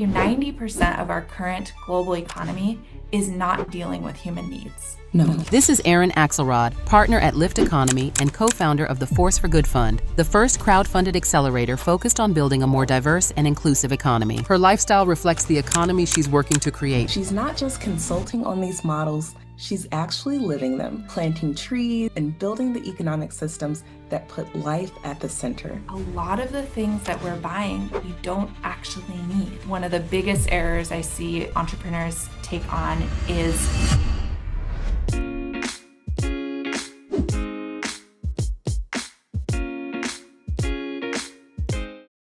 90% of our current global economy is not dealing with human needs. No. This is Erin Axelrod, partner at Lift Economy and co-founder of the Force for Good Fund, the first crowd-funded accelerator focused on building a more diverse and inclusive economy. Her lifestyle reflects the economy she's working to create. She's not just consulting on these models, she's actually living them, planting trees and building the economic systems that put life at the center. A lot of the things that we're buying, we don't actually need. One of the biggest errors I see entrepreneurs take on is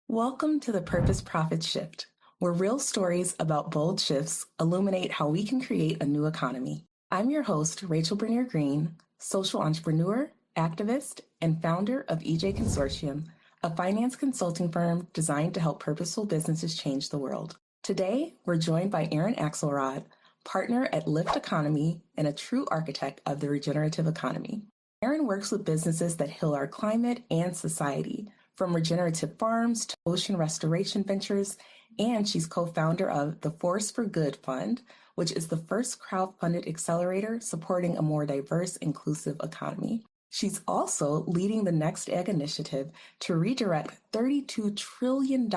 Welcome to the Purpose Profit Shift, where real stories about bold shifts illuminate how we can create a new economy. I'm your host, Rachel Bernier Green, social entrepreneur, activist, and founder of EJ Consortium, a finance consulting firm designed to help purposeful businesses change the world. Today, we're joined by Erin Axelrod, partner at Lift Economy and a true architect of the regenerative economy. Erin works with businesses that heal our climate and society, from regenerative farms to ocean restoration ventures, and she's co-founder of the Force for Good Fund, which is the first crowd-funded accelerator supporting a more diverse, inclusive economy. She's also leading the Next Egg initiative to redirect $32 trillion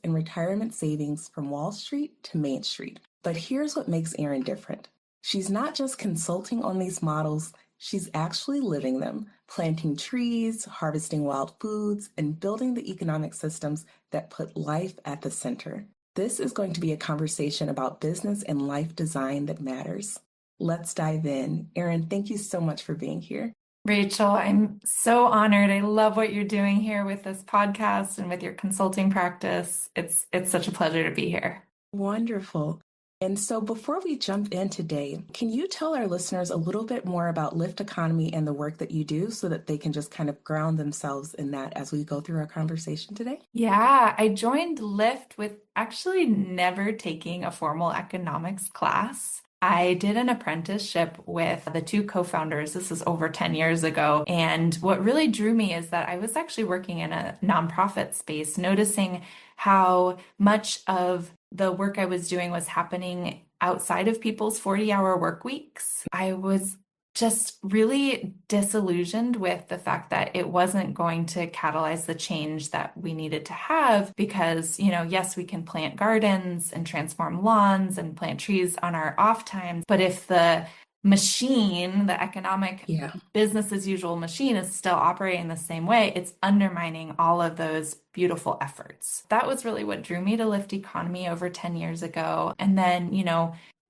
in retirement savings from Wall Street to Main Street. But here's what makes Erin different. She's not just consulting on these models, she's actually living them, planting trees, harvesting wild foods, and building the economic systems that put life at the center. This is going to be a conversation about business and life design that matters. Let's dive in. Erin, thank you so much for being here. Rachel, I'm so honored. I love what you're doing here with this podcast and with your consulting practice. It's such a pleasure to be here. Wonderful. And so before we jump in today, can you tell our listeners a little bit more about Lift Economy and the work that you do so that they can just kind of ground themselves in that as we go through our conversation today? Yeah, I joined Lyft with actually never taking a formal economics class. I did an apprenticeship with the two co-founders. This is over 10 years ago. And what really drew me is that I was actually working in a nonprofit space, noticing how much of the work I was doing was happening outside of people's 40-hour work weeks. I was just really disillusioned with the fact that it wasn't going to catalyze the change that we needed to have because, yes, we can plant gardens and transform lawns and plant trees on our off times. But if the machine, the economic business as usual machine is still operating the same way, it's undermining all of those beautiful efforts. That was really what drew me to Lift Economy over 10 years ago. And then,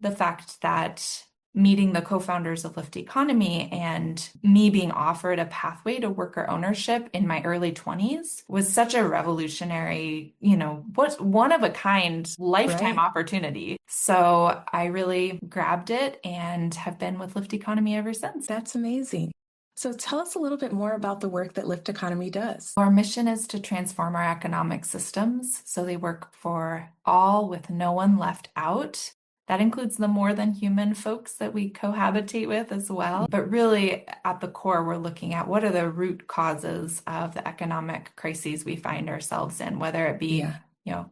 the fact that meeting the co-founders of Lift Economy and me being offered a pathway to worker ownership in my early 20s was such a revolutionary, what's one of a kind lifetime opportunity. So I really grabbed it and have been with Lift Economy ever since. That's amazing. So tell us a little bit more about the work that Lift Economy does. Our mission is to transform our economic systems so they work for all with no one left out. That includes the more than human folks that we cohabitate with as well. But really at the core, we're looking at what are the root causes of the economic crises we find ourselves in, whether it be,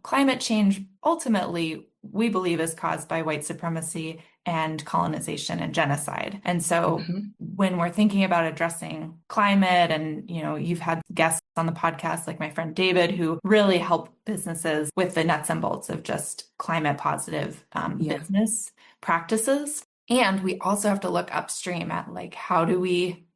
climate change, ultimately, we believe is caused by white supremacy and colonization and genocide. And so when we're thinking about addressing climate and, you've had guests on the podcast like my friend David, who really help businesses with the nuts and bolts of just climate positive business practices. And we also have to look upstream at how do we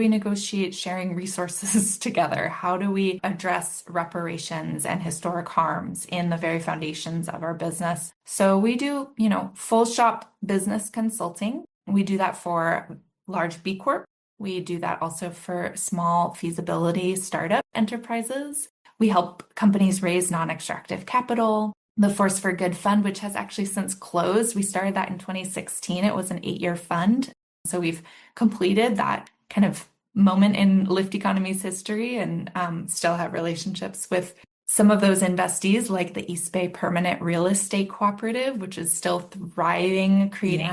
negotiate sharing resources together? How do we address reparations and historic harms in the very foundations of our business? So we do, full shop business consulting. We do that for large B Corp. We do that also for small feasibility startup enterprises. We help companies raise non-extractive capital. The Force for Good Fund, which has actually since closed. We started that in 2016. It was an 8-year fund. So we've completed that kind of moment in Lift Economy's history and still have relationships with some of those investees like the East Bay Permanent Real Estate Cooperative, which is still thriving, creating,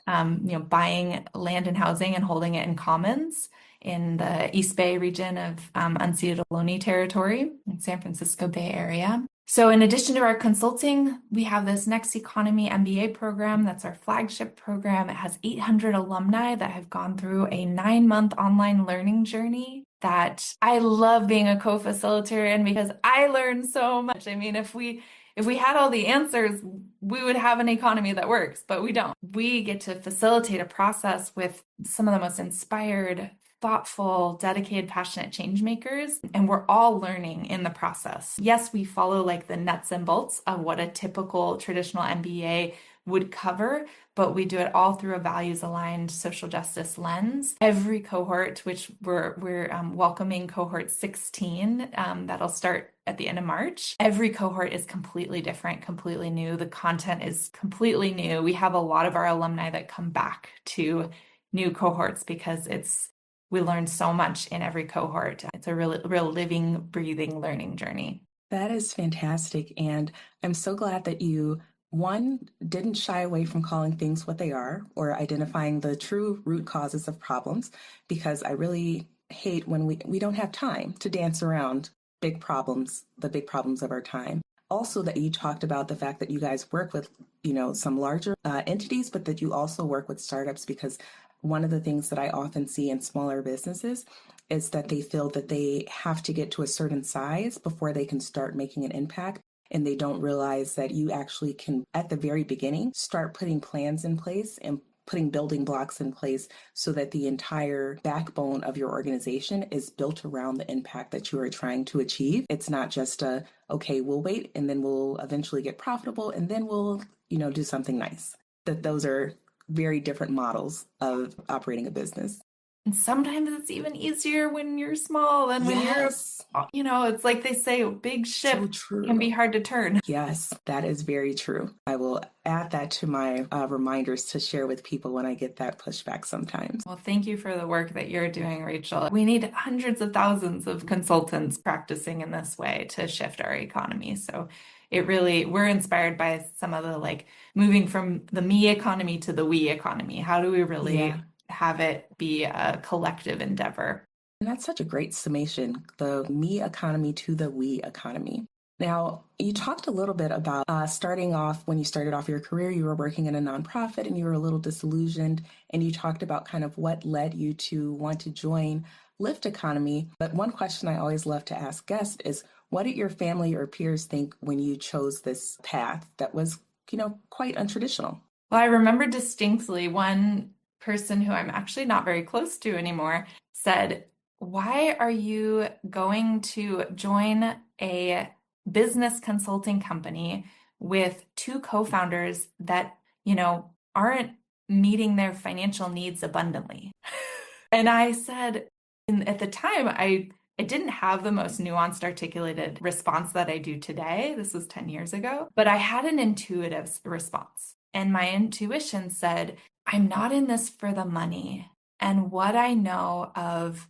buying land and housing and holding it in commons in the East Bay region of unceded Ohlone territory in San Francisco Bay Area. So in addition to our consulting, we have this Next Economy MBA program. That's our flagship program. It has 800 alumni that have gone through a 9-month online learning journey that I love being a co-facilitator in because I learned so much. I mean, if we had all the answers, we would have an economy that works, but we don't. We get to facilitate a process with some of the most inspired, thoughtful, dedicated, passionate change makers, and we're all learning in the process. Yes, we follow like the nuts and bolts of what a typical traditional MBA would cover, but we do it all through a values-aligned social justice lens. Every cohort, which we're welcoming cohort 16, that'll start at the end of March. Every cohort is completely different, completely new. The content is completely new. We have a lot of our alumni that come back to new cohorts because we learn so much in every cohort. It's a real living, breathing learning journey. That is fantastic. And I'm so glad that you, one, didn't shy away from calling things what they are or identifying the true root causes of problems, because I really hate when we don't have time to dance around big problems, the big problems of our time. Also, that you talked about the fact that you guys work with, some larger entities, but that you also work with startups, because one of the things that I often see in smaller businesses is that they feel that they have to get to a certain size before they can start making an impact. And they don't realize that you actually can, at the very beginning, start putting plans in place and putting building blocks in place so that the entire backbone of your organization is built around the impact that you are trying to achieve. It's not just okay, we'll wait and then we'll eventually get profitable and then we'll, do something nice. That those are very different models of operating a business. And sometimes it's even easier when you're small than when Yes. it's like they say, a big ship So true. can be hard to turn. Yes, that is very true. I will add that to my reminders to share with people when I get that pushback sometimes. Well, thank you for the work that you're doing, Rachel. We need hundreds of thousands of consultants practicing in this way to shift our economy. So we're inspired by some of the moving from the me economy to the we economy. How do we really have it be a collective endeavor? And that's such a great summation, the me economy to the we economy. Now, you talked a little bit about starting off, when you started off your career, you were working in a nonprofit and you were a little disillusioned, and you talked about kind of what led you to want to join Lift Economy. But one question I always love to ask guests is, what did your family or peers think when you chose this path that was, quite untraditional? Well, I remember distinctly one person who I'm actually not very close to anymore said, "Why are you going to join a business consulting company with two co-founders that, aren't meeting their financial needs abundantly?" And I said, at the time, I didn't have the most nuanced, articulated response that I do today. This was 10 years ago, but I had an intuitive response. And my intuition said, I'm not in this for the money. And what I know of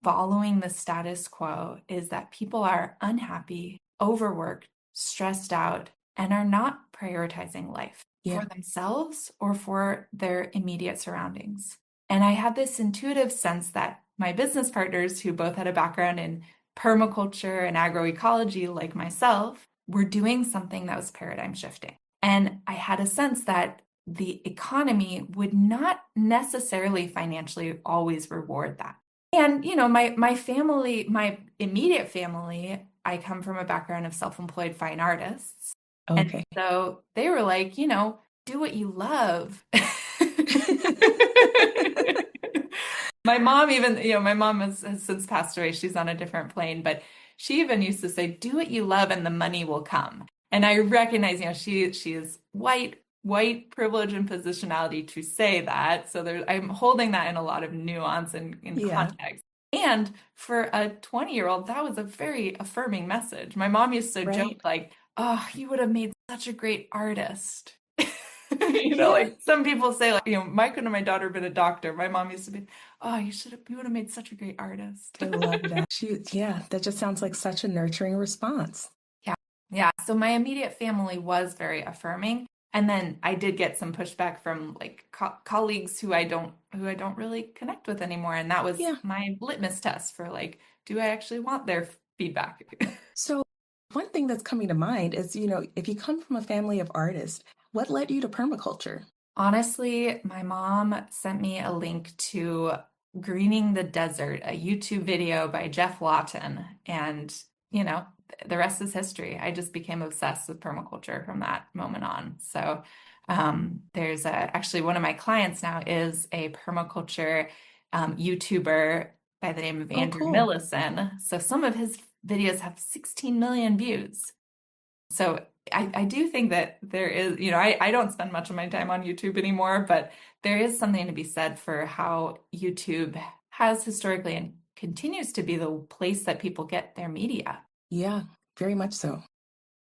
following the status quo is that people are unhappy, overworked, stressed out, and are not prioritizing life for themselves or for their immediate surroundings. And I had this intuitive sense that my business partners, who both had a background in permaculture and agroecology like myself, were doing something that was paradigm shifting. And I had a sense that the economy would not necessarily financially always reward that. And, my family, my immediate family, I come from a background of self-employed fine artists. Okay. And so they were like, do what you love. My mom my mom has since passed away. She's on a different plane, but she even used to say, do what you love and the money will come. And I recognize, she is white privilege and positionality to say that. So I'm holding that in a lot of nuance and context. And for a 20-year-old, that was a very affirming message. My mom used to joke oh, you would have made such a great artist. Some people say, why couldn't my daughter have been a doctor? My mom used to be, oh, you would have made such a great artist. I love that. That just sounds like such a nurturing response. Yeah. So my immediate family was very affirming. And then I did get some pushback from colleagues who I don't really connect with anymore. And that was my litmus test for do I actually want their feedback? So One thing that's coming to mind is, if you come from a family of artists, what led you to permaculture? Honestly, my mom sent me a link to Greening the Desert, a YouTube video by Jeff Lawton. And, you know, the rest is history. I just became obsessed with permaculture from that moment on. So there's actually one of my clients now is a permaculture YouTuber by the name of Oh, Andrew cool. Millison. So some of his videos have 16 million views. So I do think that there is, I don't spend much of my time on YouTube anymore, but there is something to be said for how YouTube has historically and continues to be the place that people get their media. Yeah, very much so.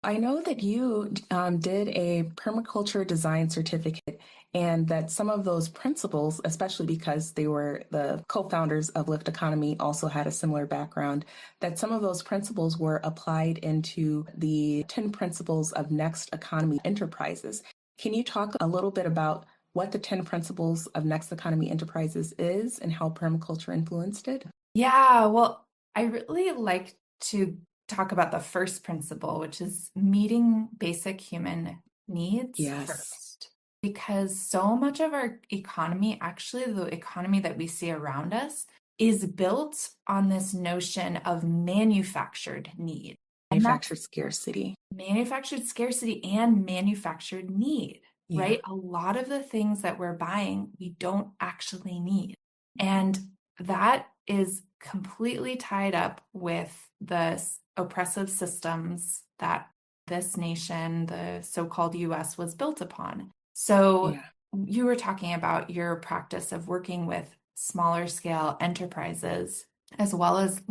I know that you did a permaculture design certificate, and that some of those principles, especially because they were the co-founders of Lift Economy, also had a similar background, that some of those principles were applied into the 10 principles of Next Economy Enterprises. Can you talk a little bit about what the 10 principles of Next Economy Enterprises is and how permaculture influenced it? Yeah, well, I really like to talk about the first principle, which is meeting basic human needs Yes. first. Because so much of our economy, actually, the economy that we see around us, is built on this notion of manufactured need. And that's Manufactured scarcity. manufactured scarcity and manufactured need, Yeah. right? A lot of the things that we're buying, we don't actually need. And that is completely tied up with the oppressive systems that this nation, the so-called US, was built upon. So Yeah. you were talking about your practice of working with smaller scale enterprises, as well as,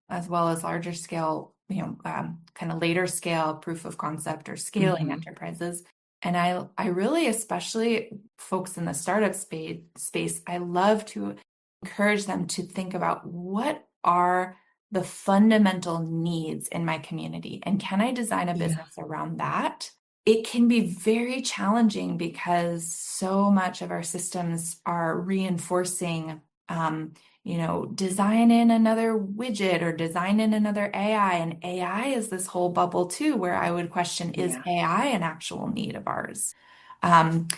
as well as larger scale, kind of later scale proof of concept or scaling Mm-hmm. enterprises. And I really, especially folks in the startup space, I love to encourage them to think about what are the fundamental needs in my community, and can I design a Yeah. business around that? It can be very challenging because so much of our systems are reinforcing, design in another widget or design in another AI. And AI is this whole bubble too, where I would question, is Yeah. AI an actual need of ours? Um,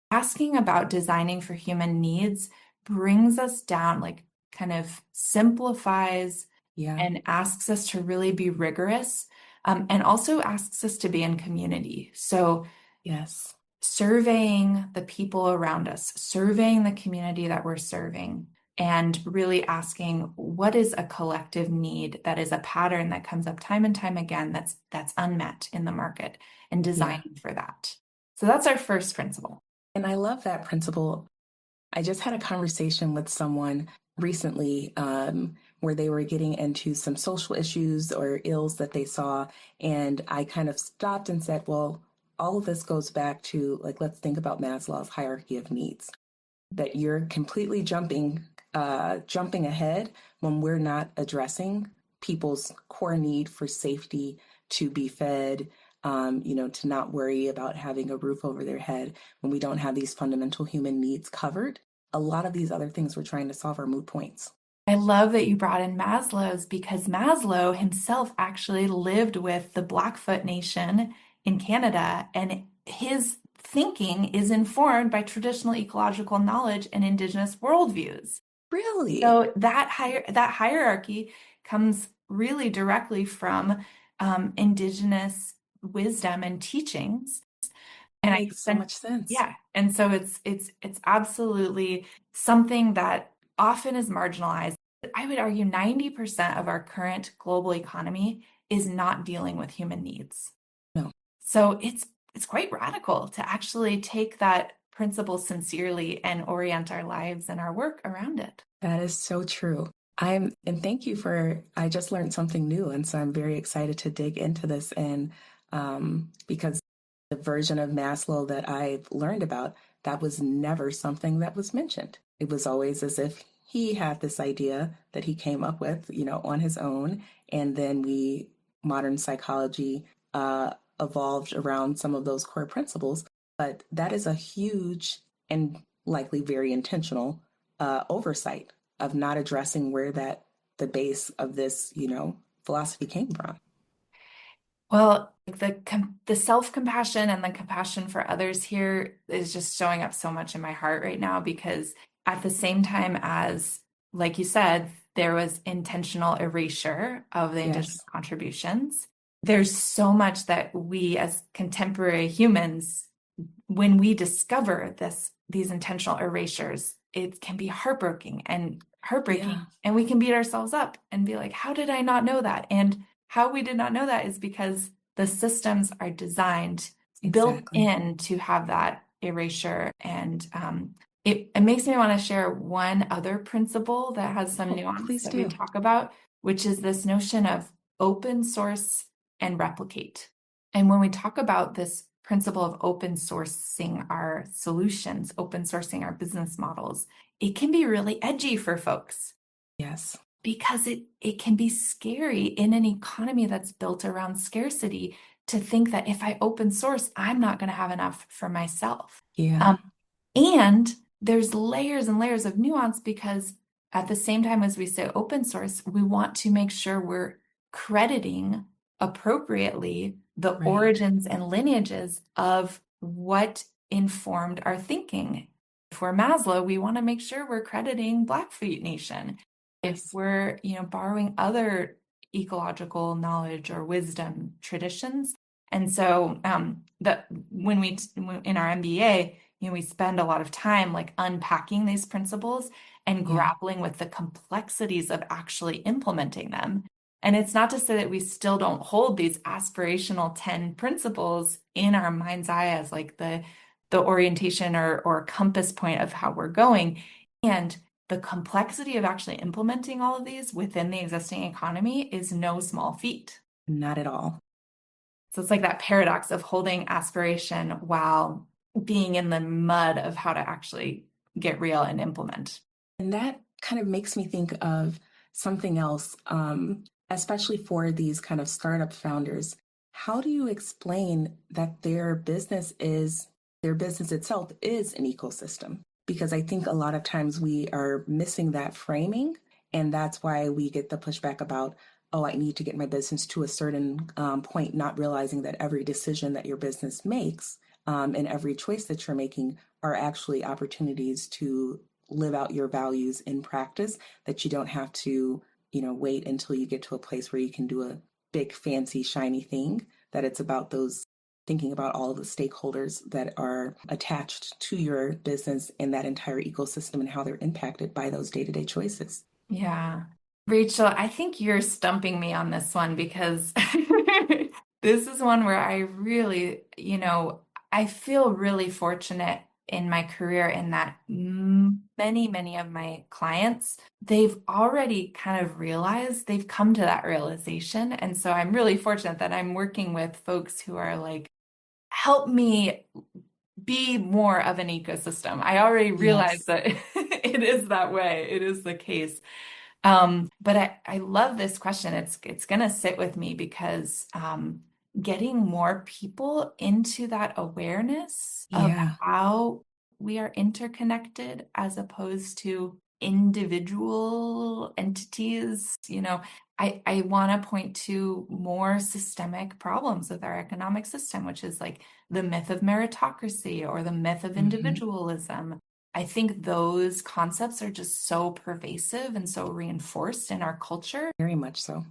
Asking about designing for human needs brings us down, like kind of simplifies Yeah. and asks us to really be rigorous, and also asks us to be in community. So Yes. surveying the people around us, surveying the community that we're serving, and really asking what is a collective need that is a pattern that comes up time and time again that's unmet in the market, and Yeah. designing for that. So that's our first principle. And I love that principle. I just had a conversation with someone recently where they were getting into some social issues or ills that they saw. And I kind of stopped and said, well, all of this goes back to, like, let's think about Maslow's hierarchy of needs, that you're completely jumping ahead when we're not addressing people's core need for safety, to be fed, to not worry about having a roof over their head. When we don't have these fundamental human needs covered, a lot of these other things we're trying to solve are moot points. I love that you brought in Maslow's, because Maslow himself actually lived with the Blackfoot Nation in Canada, and his thinking is informed by traditional ecological knowledge and Indigenous worldviews. Really? So that hierarchy comes really directly from Indigenous wisdom and teachings. That And I makes so spent, much sense. yeah. And so it's absolutely something that often is marginalized. I would argue 90% of our current global economy is not dealing with human needs. No, So it's quite radical to actually take that principle sincerely and orient our lives and our work around it. that is so true. And thank you I just learned something new. And so I'm very excited to dig into this. And because the version of Maslow that I've learned about, that was never something that was mentioned. It was always as if he had this idea that he came up with, on his own. And then modern psychology, evolved around some of those core principles. But that is a huge and likely very intentional oversight of not addressing where the base of this, philosophy came from. Well, the self-compassion and the compassion for others here is just showing up so much in my heart right now because at the same time as, like you said, there was intentional erasure of the Indigenous Yes. contributions. There's so much that we as contemporary humans, when we discover these intentional erasures, it can be Yeah, heartbreaking, and we can beat ourselves up and be like, how did I not know that? And how we did not know that is because the systems are designed, built exactly. in to have that erasure. And it makes me want to share one other principle that has some Oh, nuance please that we do. talk about, which is this notion of open source and replicate. And when we talk about this principle of open sourcing our solutions, open sourcing our business models, it can be really edgy for folks Yes. because it can be scary in an economy that's built around scarcity to think that if I open source, I'm not going to have enough for myself. Yeah, Um, and there's layers and layers of nuance because at the same time as we say open source, we want to make sure we're crediting appropriately the right. origins and lineages of what informed our thinking. For Maslow, we want to make sure we're crediting Blackfeet Nation. If Yes. we're, borrowing other ecological knowledge or wisdom traditions. And so that when we in our MBA, we spend a lot of time like unpacking these principles and Yeah. grappling with the complexities of actually implementing them. And it's not to say that we still don't hold these aspirational 10 principles in our mind's eye as like the orientation or compass point of how we're going. And the complexity of actually implementing all of these within the existing economy is no small feat. Not at all. So it's like that paradox of holding aspiration while being in the mud of how to actually get real and implement. And that kind of makes me think of something else, especially for these kind of startup founders. How do you explain that their business itself is an ecosystem? Because I think a lot of times we are missing that framing. And that's why we get the pushback about, oh, I need to get my business to a certain point, not realizing that every decision that your business makes and every choice that you're making are actually opportunities to live out your values in practice, that you don't have to, wait until you get to a place where you can do a big, fancy, shiny thing, that it's about those thinking about all of the stakeholders that are attached to your business and that entire ecosystem and how they're impacted by those day-to-day choices. Yeah. Rachel, I think you're stumping me on this one because this is one where I really, I feel really fortunate in my career in that many, many of my clients, they've already kind of realized, they've come to that realization. And so I'm really fortunate that I'm working with folks who are like, help me be more of an ecosystem. I already realized Yes. that it is that way. It is the case. But I love this question. It's gonna sit with me because getting more people into that awareness of Yeah. how we are interconnected as opposed to individual entities, I want to point to more systemic problems with our economic system, which is like the myth of meritocracy or the myth of Hmm. individualism. I think those concepts are just so pervasive and so reinforced in our culture. Very much so.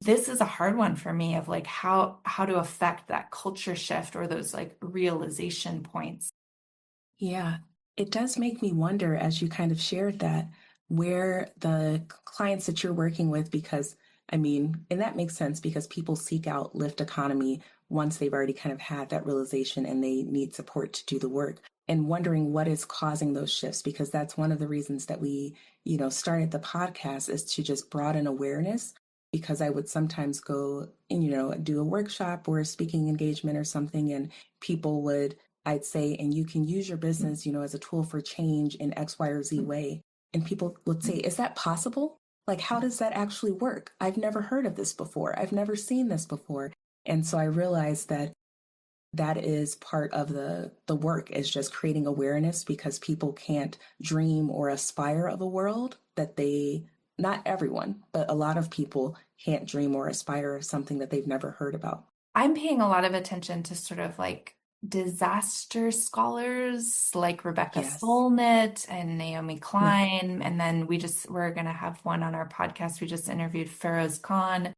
This is a hard one for me of like how to affect that culture shift or those like realization points. Yeah, it does make me wonder as you kind of shared that where the clients that you're working with, because I mean, and that makes sense because people seek out lift economy once they've already kind of had that realization and they need support to do the work. And wondering what is causing those shifts, because that's one of the reasons that we, started the podcast is to just broaden awareness. Because I would sometimes go and, do a workshop or a speaking engagement or something, and people would I'd say, and you can use your business, as a tool for change in X, Y, or Z way. And people would say, is that possible? Like, how does that actually work? I've never heard of this before. I've never seen this before. And so I realized that that is part of the work is just creating awareness because people can't dream or aspire of a world that not everyone, but a lot of people can't dream or aspire of something that they've never heard about. I'm paying a lot of attention to sort of like disaster scholars like Rebecca Yes. Solnit and Naomi Yeah. Klein. And then we're going to have one on our podcast. We just interviewed Feroz Khan,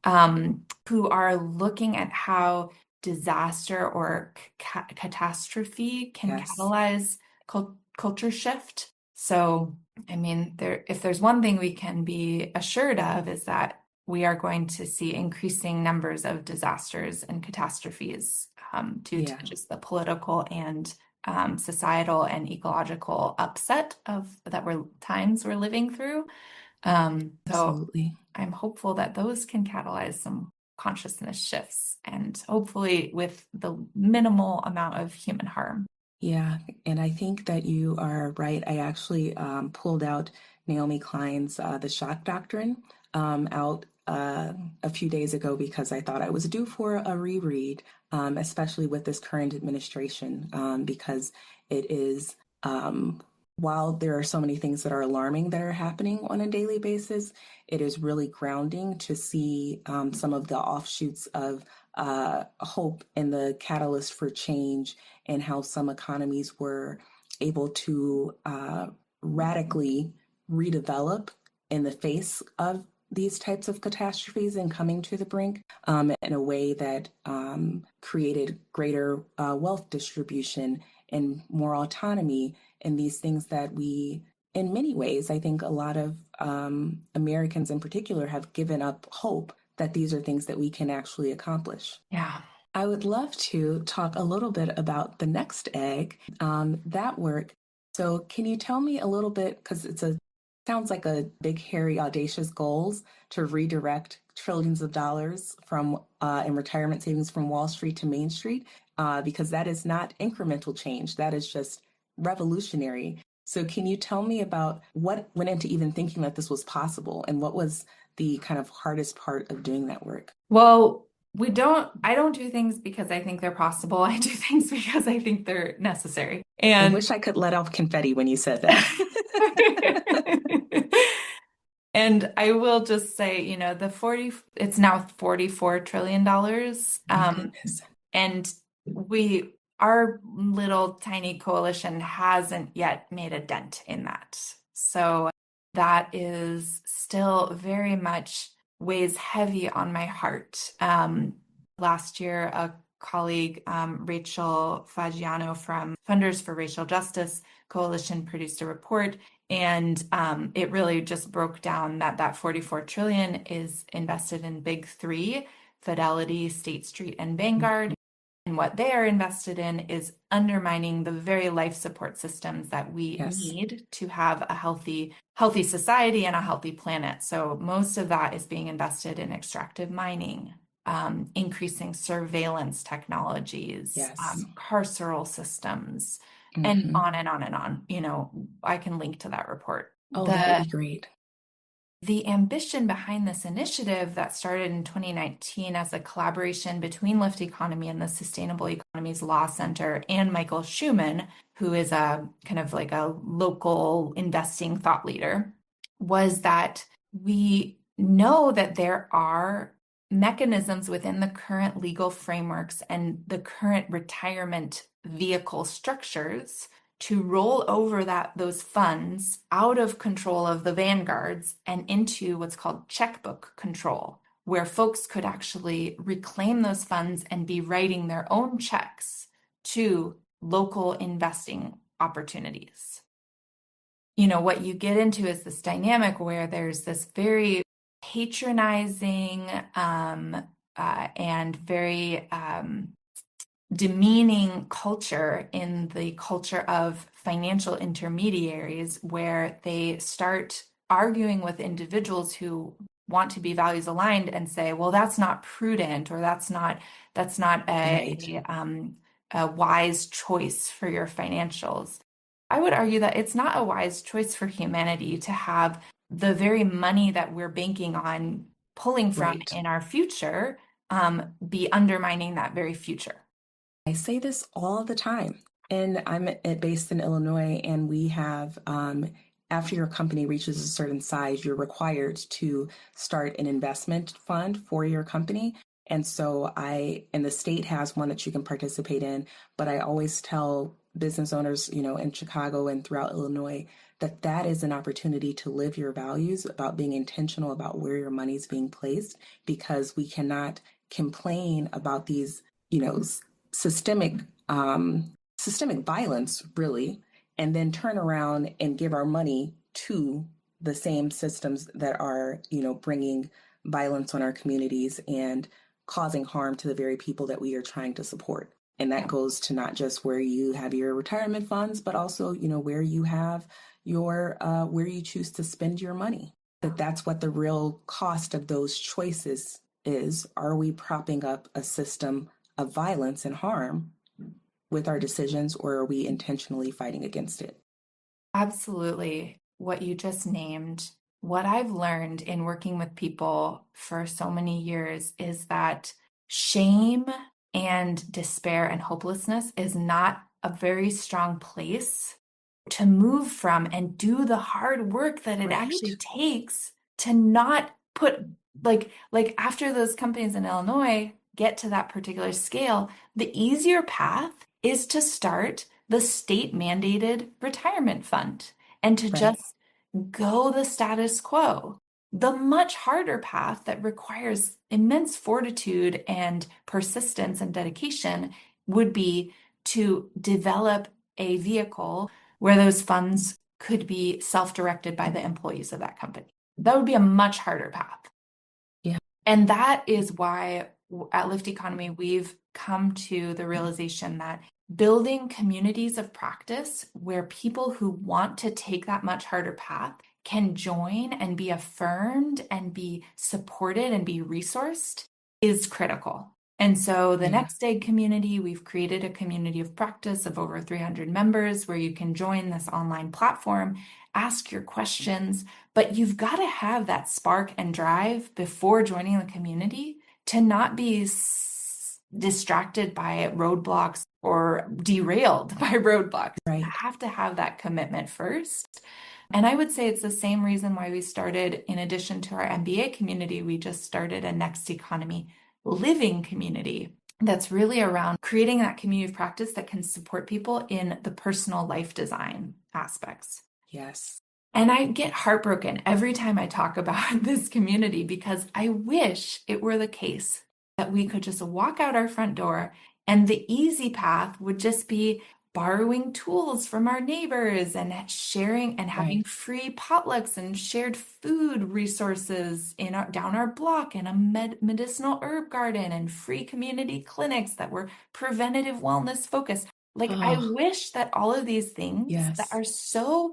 who are looking at how disaster or catastrophe can Yes. catalyze culture shift. So, I mean, if there's one thing we can be assured of is that we are going to see increasing numbers of disasters and catastrophes due to Yeah. just the political and societal and ecological upset of that we're living through. So Absolutely. I'm hopeful that those can catalyze some consciousness shifts and hopefully with the minimal amount of human harm. Yeah, and I think that you are right. I actually pulled out Naomi Klein's The Shock Doctrine out a few days ago because I thought I was due for a reread, especially with this current administration, because it is, while there are so many things that are alarming that are happening on a daily basis, it is really grounding to see some of the offshoots of hope and the catalyst for change and how some economies were able to radically redevelop in the face of these types of catastrophes and coming to the brink in a way that created greater wealth distribution and more autonomy and these things that we, in many ways, I think a lot of Americans in particular have given up hope that these are things that we can actually accomplish. Yeah. I would love to talk a little bit about the next egg, that work. So, can you tell me a little bit, because sounds like a big, hairy, audacious goals to redirect trillions of dollars from in retirement savings from Wall Street to Main Street, because that is not incremental change. That is just revolutionary. So, can you tell me about what went into even thinking that this was possible, and what was the kind of hardest part of doing that work? Well, I don't do things because I think they're possible. I do things because I think they're necessary. I And wish I could let off confetti when you said that. and I will just say, it's now $44 trillion. My goodness. And our little tiny coalition hasn't yet made a dent in that. So that is still very much weighs heavy on my heart. Last year, a colleague, Rachel Fagiano from Funders for Racial Justice Coalition, produced a report, and it really just broke down that 44 trillion is invested in big three: Fidelity, State Street, and Vanguard. And what they are invested in is undermining the very life support systems that we Yes. need to have a healthy society and a healthy planet. So most of that is being invested in extractive mining, increasing surveillance technologies, Yes. carceral systems, and Hmm. on and on and on. I can link to that report. Oh, that would be great. The ambition behind this initiative that started in 2019 as a collaboration between Lift Economy and the Sustainable Economies Law Center and Michael Schuman, who is a kind of like a local investing thought leader, was that we know that there are mechanisms within the current legal frameworks and the current retirement vehicle structures to roll over those funds out of control of the vanguards and into what's called checkbook control, where folks could actually reclaim those funds and be writing their own checks to local investing opportunities. What you get into is this dynamic where there's this very patronizing and very demeaning culture in the culture of financial intermediaries, where they start arguing with individuals who want to be values aligned and say, well, that's not prudent, or that's not Right. a wise choice for your financials. I would argue that it's not a wise choice for humanity to have the very money that we're banking on pulling from Right. in our future be undermining that very future. I say this all the time. And I'm based in Illinois, and we have, after your company reaches a certain size, you're required to start an investment fund for your company. And so and the state has one that you can participate in, but I always tell business owners, in Chicago and throughout Illinois, that is an opportunity to live your values about being intentional about where your money is being placed, because we cannot complain about these, systemic, systemic violence, really, and then turn around and give our money to the same systems that are, bringing violence on our communities and causing harm to the very people that we are trying to support. And that goes to not just where you have your retirement funds, but also, where you have where you choose to spend your money. That's what the real cost of those choices is. Are we propping up a system of violence and harm with our decisions, or are we intentionally fighting against it? Absolutely. What you just named, what I've learned in working with people for so many years is that shame and despair and hopelessness is not a very strong place to move from and do the hard work that it actually takes to not put, like after those companies in Illinois get to that particular scale, the easier path is to start the state mandated retirement fund and to just go the status quo. The much harder path that requires immense fortitude and persistence and dedication would be to develop a vehicle where those funds could be self-directed by the employees of that company. That would be a much harder path. Yeah. And that is why at Lift Economy, we've come to the realization that building communities of practice where people who want to take that much harder path can join and be affirmed and be supported and be resourced is critical. And so the Next Egg community, we've created a community of practice of over 300 members where you can join this online platform, ask your questions, but you've got to have that spark and drive before joining the community to not be distracted by roadblocks or derailed by roadblocks. You have to have that commitment first. And I would say it's the same reason why we started, in addition to our MBA community, we just started a Next Economy living community that's really around creating that community of practice that can support people in the personal life design aspects. Yes. And I get heartbroken every time I talk about this community because I wish it were the case that we could just walk out our front door and the easy path would just be borrowing tools from our neighbors and sharing and having free potlucks and shared food resources down our block and a medicinal herb garden and free community clinics that were preventative wellness focused. I wish that all of these things that are so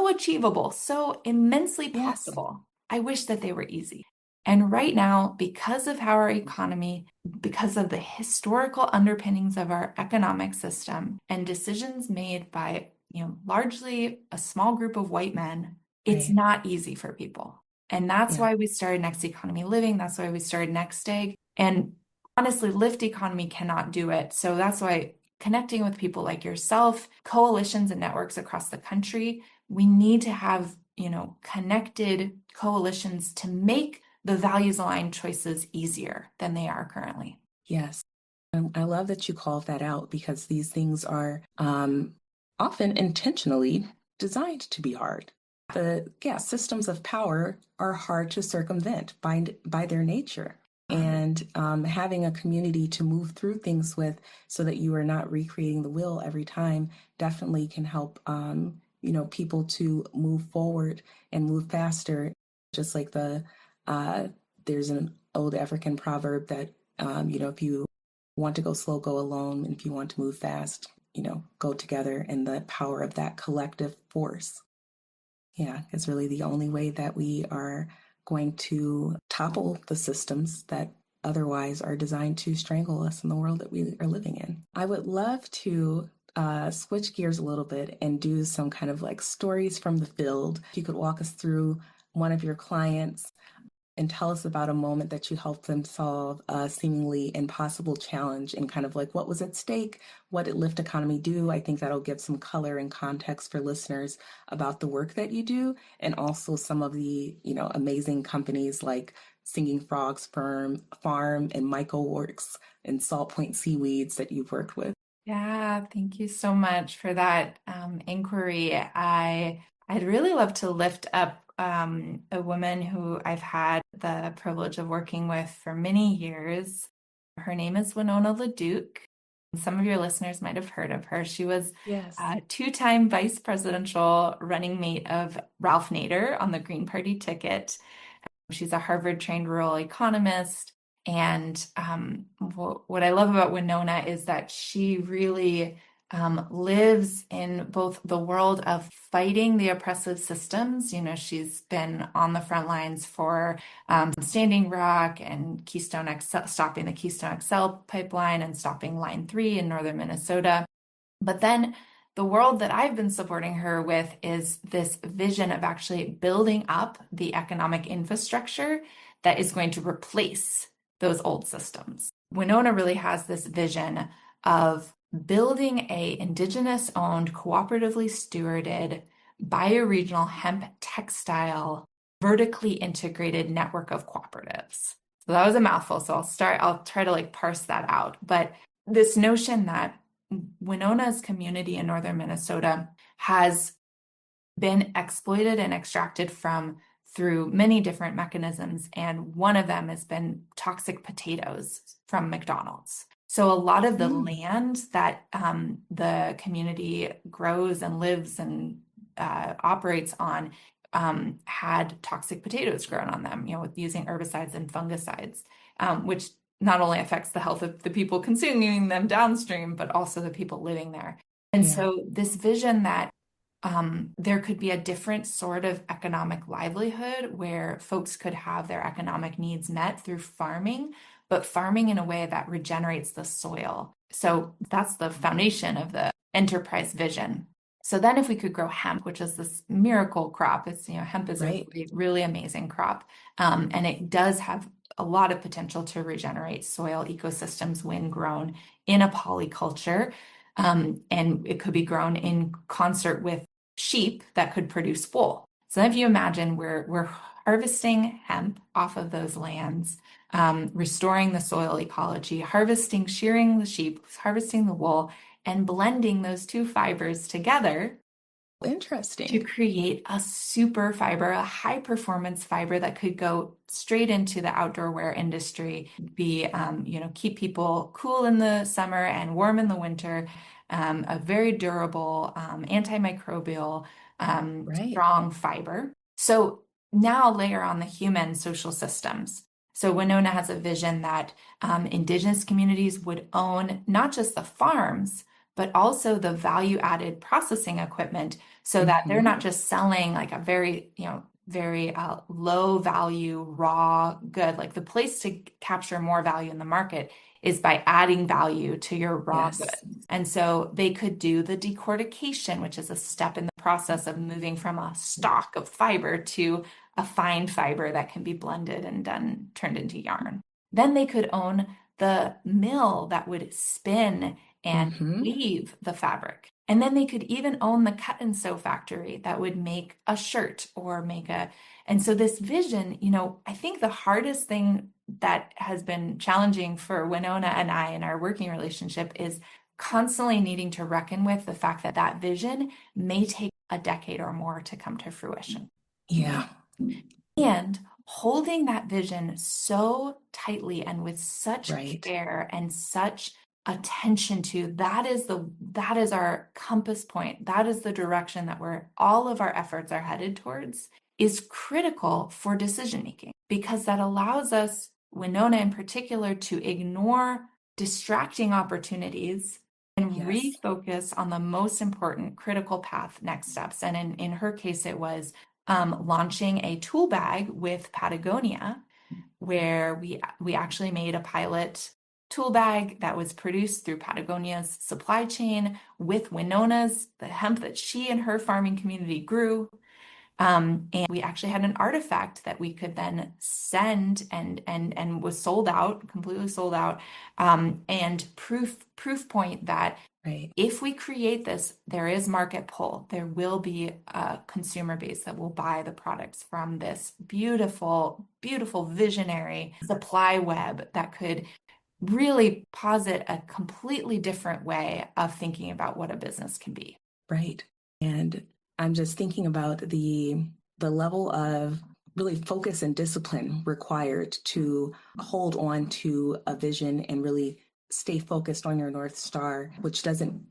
achievable, so immensely possible, I wish that they were easy. And right now, because of how our economy, because of the historical underpinnings of our economic system and decisions made by, largely a small group of white men, it's not easy for people. And that's why we started Next Economy Living. That's why we started Next Egg. And honestly, Lift Economy cannot do it. So that's why connecting with people like yourself, coalitions and networks across the country, we need to have, connected coalitions to make the values aligned choices easier than they are currently. Yes. I love that you called that out because these things are often intentionally designed to be hard. The systems of power are hard to circumvent by their nature. And having a community to move through things with so that you are not recreating the wheel every time definitely can help, people to move forward and move faster. Just like there's an old African proverb that, if you want to go slow, go alone. And if you want to move fast, go together. And the power of that collective force, is really the only way that we are going to topple the systems that otherwise are designed to strangle us in the world that we are living in. I would love to switch gears a little bit and do some kind of stories from the field. If you could walk us through one of your clients and tell us about a moment that you helped them solve a seemingly impossible challenge and kind of what was at stake, what did Lift Economy do? I think that'll give some color and context for listeners about the work that you do and also some of the, amazing companies like Singing Frogs Farm and Michael Works and Salt Point Seaweeds that you've worked with. Yeah, thank you so much for that inquiry. I'd really love to lift up a woman who I've had the privilege of working with for many years. Her name is Winona LaDuke. Some of your listeners might have heard of her. She was Yes. a two-time vice presidential running mate of Ralph Nader on the Green Party ticket. She's a Harvard-trained rural economist. And what I love about Winona is that she really lives in both the world of fighting the oppressive systems. You know, she's been on the front lines for Standing Rock and Keystone XL, stopping the Keystone XL pipeline and stopping Line 3 in northern Minnesota. But then the world that I've been supporting her with is this vision of actually building up the economic infrastructure that is going to replace those old systems. Winona really has this vision of building a Indigenous-owned, cooperatively stewarded, bioregional hemp textile, vertically integrated network of cooperatives. So that was a mouthful. So I'll try to parse that out. But this notion that Winona's community in northern Minnesota has been exploited and extracted from through many different mechanisms, and one of them has been toxic potatoes from McDonald's. So a lot of the land that the community grows and lives and operates on had toxic potatoes grown on them, with using herbicides and fungicides, which not only affects the health of the people consuming them downstream, but also the people living there. And so this vision that there could be a different sort of economic livelihood where folks could have their economic needs met through farming, but farming in a way that regenerates the soil. So that's the foundation of the enterprise vision. So then if we could grow hemp, which is this miracle crop, hemp is a really amazing crop. And it does have a lot of potential to regenerate soil ecosystems when grown in a polyculture. And it could be grown in concert with sheep that could produce wool. So if you imagine we're harvesting hemp off of those lands, restoring the soil ecology, shearing the sheep, harvesting the wool, and blending those two fibers together. Interesting. To create a super fiber, a high performance fiber that could go straight into the outdoor wear industry, keep people cool in the summer and warm in the winter, a very durable, antimicrobial, strong fiber. So now layer on the human social systems. So Winona has a vision that Indigenous communities would own not just the farms, but also the value-added processing equipment, so that they're not just selling like a very low value raw good. Like the place to capture more value in the market is by adding value to your raw goods. And so they could do the decortication, which is a step in the process of moving from a stock of fiber to a fine fiber that can be blended and turned into yarn. Then they could own the mill that would spin and weave the fabric. And then they could even own the cut and sew factory that would make a shirt or and so this vision, I think the hardest thing that has been challenging for Winona and I in our working relationship is constantly needing to reckon with the fact that that vision may take a decade or more to come to fruition. Yeah. And holding that vision so tightly and with such care and such attention to that is our compass point. That is the direction that all of our efforts are headed towards, is critical for decision making, because that allows us, Winona in particular, to ignore distracting opportunities and refocus on the most important critical path next steps. And in her case, it was launching a tool bag with Patagonia, where we actually made a pilot tool bag that was produced through Patagonia's supply chain with Winona's, the hemp that she and her farming community grew. And we actually had an artifact that we could then send and was sold out, completely sold out, and proof point that Right. If we create this, there is market pull. There will be a consumer base that will buy the products from this beautiful, beautiful visionary supply web that could really posit a completely different way of thinking about what a business can be. Right. And I'm just thinking about the level of really focus and discipline required to hold on to a vision and really stay focused on your North Star, which doesn't,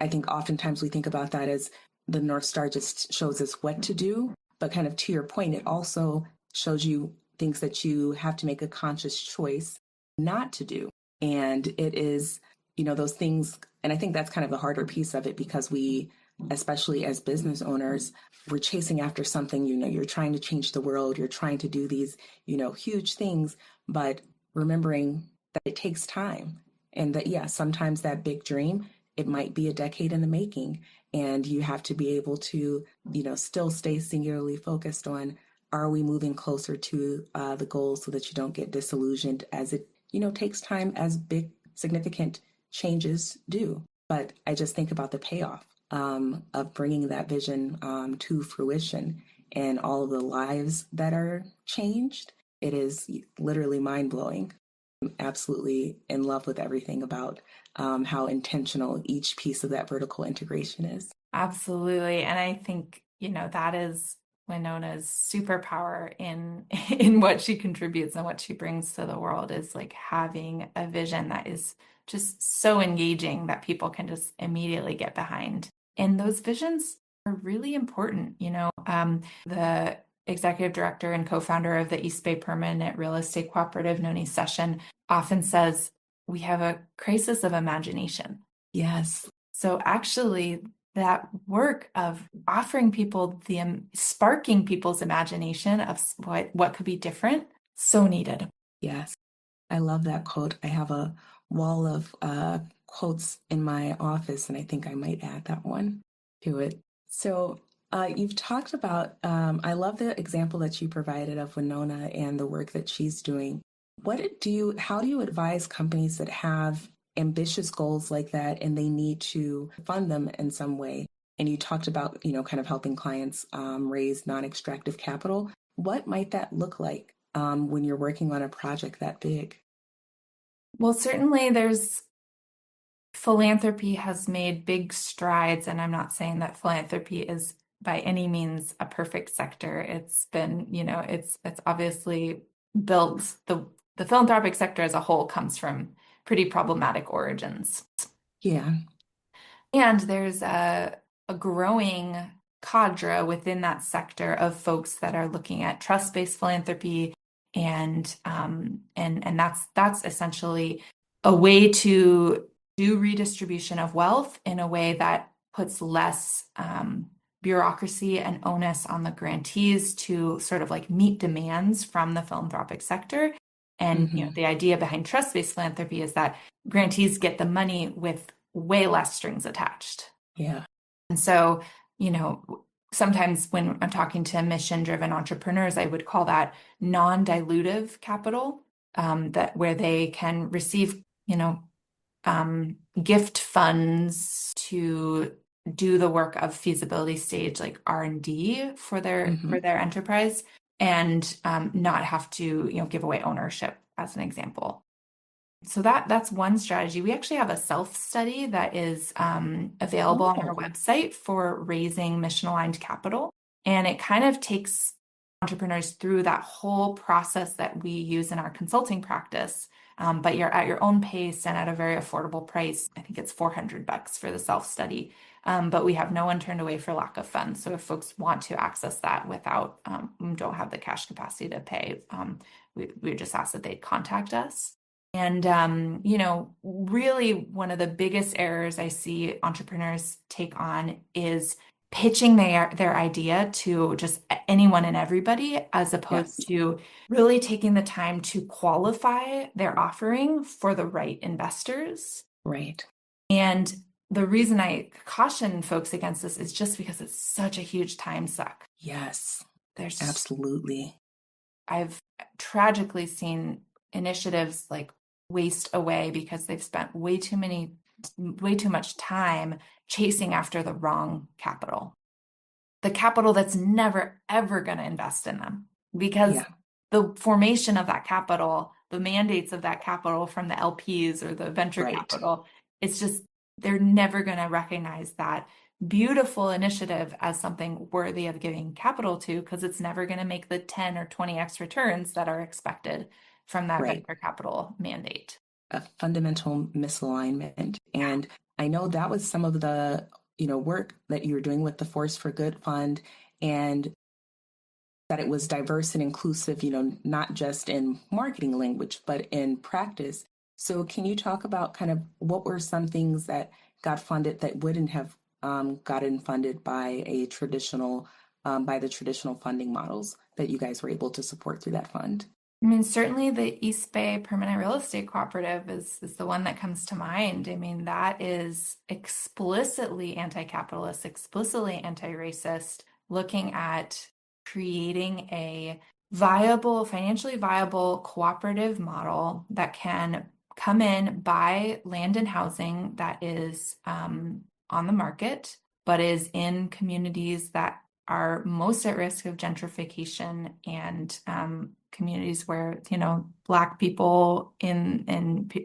I think oftentimes we think about that as the North Star just shows us what to do. But kind of to your point, it also shows you things that you have to make a conscious choice not to do. And it is, those things. And I think that's kind of the harder piece of it because we, especially as business owners, we're chasing after something, you're trying to change the world, you're trying to do these, huge things, but remembering that it takes time and that, yeah, sometimes that big dream, it might be a decade in the making. And you have to be able to, still stay singularly focused on, are we moving closer to the goals so that you don't get disillusioned as it, takes time as big, significant changes do. But I just think about the payoff of bringing that vision to fruition and all of the lives that are changed. It is literally mind blowing. I'm absolutely in love with everything about how intentional each piece of that vertical integration is. Absolutely. And I think, that is Winona's superpower in what she contributes and what she brings to the world is like having a vision that is just so engaging that people can just immediately get behind. And those visions are really important. The executive director and co-founder of the East Bay Permanent Real Estate Cooperative, Noni Session, often says, we have a crisis of imagination. Yes. So actually, that work of offering people sparking people's imagination of what could be different, so needed. Yes. I love that quote. I have a wall of quotes in my office, and I think I might add that one to it. So you've talked about, I love the example that you provided of Winona and the work that she's doing. How do you advise companies that have ambitious goals like that and they need to fund them in some way? And you talked about, kind of helping clients raise non-extractive capital. What might that look like when you're working on a project that big? Well, certainly philanthropy has made big strides, and I'm not saying that philanthropy is by any means a perfect sector. It's been, it's obviously built, the philanthropic sector as a whole comes from pretty problematic origins. Yeah. And there's a growing cadre within that sector of folks that are looking at trust-based philanthropy, and that's essentially a way to do redistribution of wealth in a way that puts less bureaucracy and onus on the grantees to sort of like meet demands from the philanthropic sector. And the idea behind trust-based philanthropy is that grantees get the money with way less strings attached. Yeah. And so, sometimes when I'm talking to mission-driven entrepreneurs, I would call that non-dilutive capital, that where they can receive, gift funds to do the work of feasibility stage, like R&D for their enterprise, and not have to, give away ownership, as an example. So that's one strategy. We actually have a self-study that is available on our website for raising mission-aligned capital. And it kind of takes entrepreneurs through that whole process that we use in our consulting practice. But you're at your own pace and at a very affordable price. I think it's $400 for the self-study. But we have no one turned away for lack of funds. So if folks want to access that without, don't have the cash capacity to pay, we just ask that they contact us. And, really one of the biggest errors I see entrepreneurs take on is pitching their idea to just anyone and everybody, as opposed to really taking the time to qualify their offering for the right investors. Right. And the reason I caution folks against this is just because it's such a huge time suck. Yes, absolutely. I've tragically seen initiatives like waste away because they've spent way too many way too much time chasing after the wrong capital, the capital that's never, ever going to invest in them, because Yeah, the formation of that capital, the mandates of that capital from the LPs or the venture right. capital, it's just, they're never going to recognize that beautiful initiative as something worthy of giving capital to, because it's never going to make the 10 or 20x returns that are expected from that Right. venture capital mandate. A fundamental misalignment. And I know that was some of the, work that you were doing with the Force for Good Fund, and that it was diverse and inclusive, not just in marketing language, but in practice. So can you talk about kind of what were some things that got funded that wouldn't have gotten funded by by the traditional funding models that you guys were able to support through that fund? I mean, certainly the East Bay Permanent Real Estate Cooperative is the one that comes to mind. I mean, that is explicitly anti-capitalist, explicitly anti-racist, looking at creating a viable, financially viable cooperative model that can come in, buy land and housing that is on the market, but is in communities that are most at risk of gentrification, and communities where, Black people and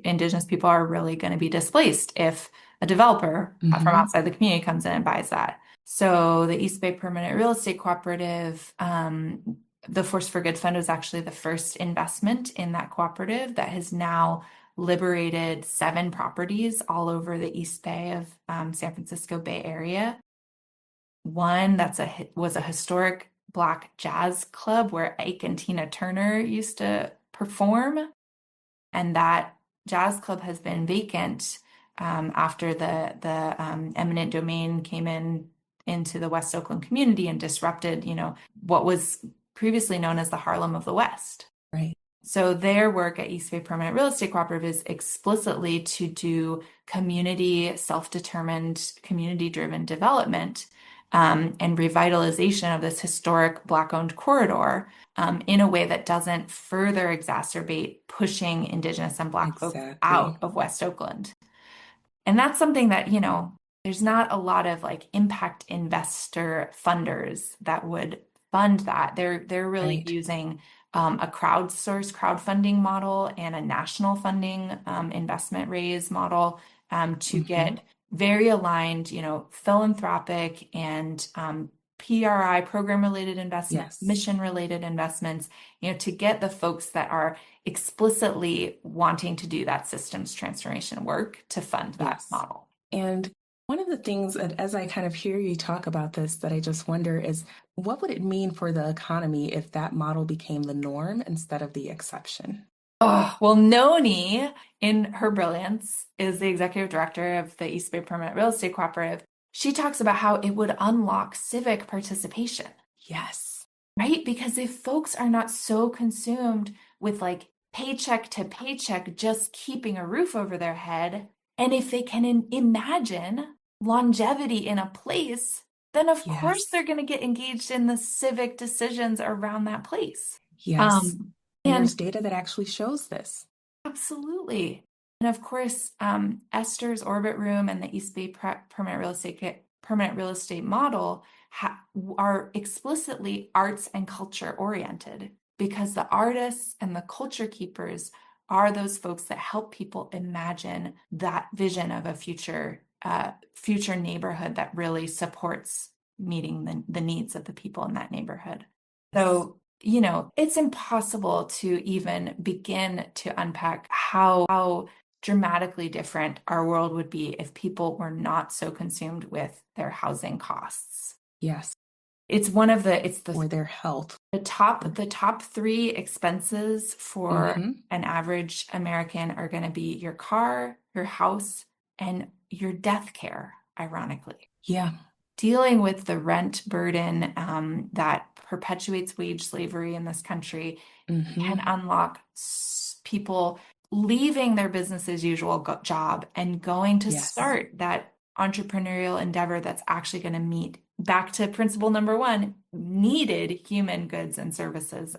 Indigenous people are really going to be displaced if a developer from Mm-hmm. outside the community comes in and buys that. So the East Bay Permanent Real Estate Cooperative, the Force for Good Fund was actually the first investment in that cooperative that has now liberated 7 properties all over the East Bay of San Francisco Bay Area. One was a historic Black jazz club where Ike and Tina Turner used to perform, and that jazz club has been vacant after the eminent domain came into the West Oakland community and disrupted, what was previously known as the Harlem of the West. Right. So their work at East Bay Permanent Real Estate Cooperative is explicitly to do community, self-determined, community-driven development and revitalization of this historic Black-owned corridor in a way that doesn't further exacerbate pushing Indigenous and Black folks Exactly. out of West Oakland. And that's something that, there's not a lot of like impact investor funders that would fund that. They're really Right. using a crowdfunding model and a national funding investment raise model to Mm-hmm. get very aligned, philanthropic and PRI, program-related investments, Yes. mission-related investments, to get the folks that are explicitly wanting to do that systems transformation work to fund that Yes. model. And one of the things that, as I kind of hear you talk about this, that I just wonder is, what would it mean for the economy if that model became the norm instead of the exception? Oh, well, Noni, in her brilliance, is the executive director of the East Bay Permanent Real Estate Cooperative. She talks about how it would unlock civic participation. Yes. Right? Because if folks are not so consumed with like paycheck to paycheck, just keeping a roof over their head, and if they can imagine longevity in a place, then of course Yes. they're going to get engaged in the civic decisions around that place. Yes. And And there's data that actually shows this. absolutely. And of course, Esther's Orbit Room and the East Bay permanent real estate model are explicitly arts and culture oriented, because the artists and the culture keepers are those folks that help people imagine that vision of a future neighborhood that really supports meeting the needs of the people in that neighborhood. So, it's impossible to even begin to unpack how dramatically different our world would be if people were not so consumed with their housing costs. Yes. It's Or their health. the top 3 expenses for Mm-hmm. an average American are going to be your car, your house, and your death care, ironically. Yeah. Dealing with the rent burden that perpetuates wage slavery in this country Mm-hmm. can unlock people leaving their business as usual job and going to Yes. start that entrepreneurial endeavor that's actually going to meet, back to principle number 1, needed human goods and services,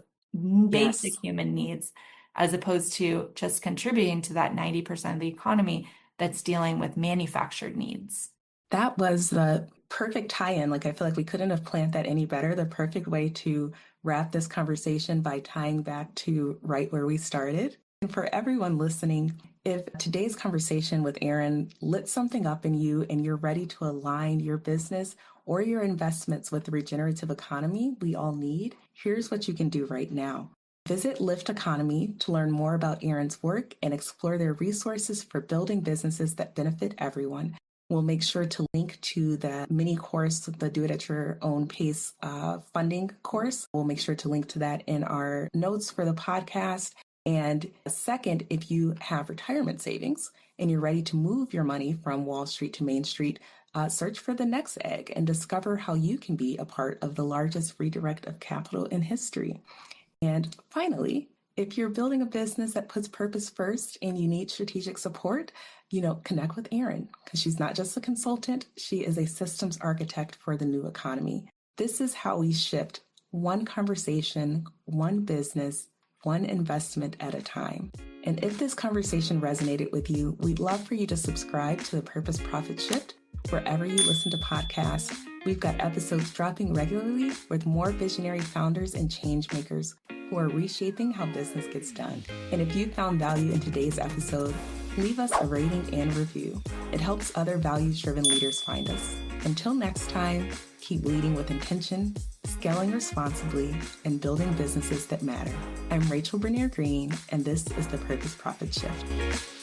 basic Yes. human needs, as opposed to just contributing to that 90% of the economy that's dealing with manufactured needs. That was the perfect tie-in. I feel like we couldn't have planned that any better. The perfect way to wrap this conversation by tying back to right where we started. And for everyone listening, if today's conversation with Erin lit something up in you and you're ready to align your business or your investments with the regenerative economy we all need, here's what you can do right now. Visit Lift Economy to learn more about Erin's work and explore their resources for building businesses that benefit everyone. We'll make sure to link to the mini course, the Do It at Your Own Pace funding course. We'll make sure to link to that in our notes for the podcast. And second, if you have retirement savings and you're ready to move your money from Wall Street to Main Street, search for the next egg and discover how you can be a part of the largest redirect of capital in history. And finally, if you're building a business that puts purpose first and you need strategic support, connect with Erin, because she's not just a consultant, she is a systems architect for the new economy. This is how we shift one conversation, one business, one investment at a time. And if this conversation resonated with you, we'd love for you to subscribe to the Purpose Profit Shift wherever you listen to podcasts. We've got episodes dropping regularly with more visionary founders and change makers who are reshaping how business gets done. And if you found value in today's episode, leave us a rating and review. It helps other values-driven leaders find us. Until next time, keep leading with intention, scaling responsibly, and building businesses that matter. I'm Rachel Bernier Green, and this is the Purpose Profit Shift.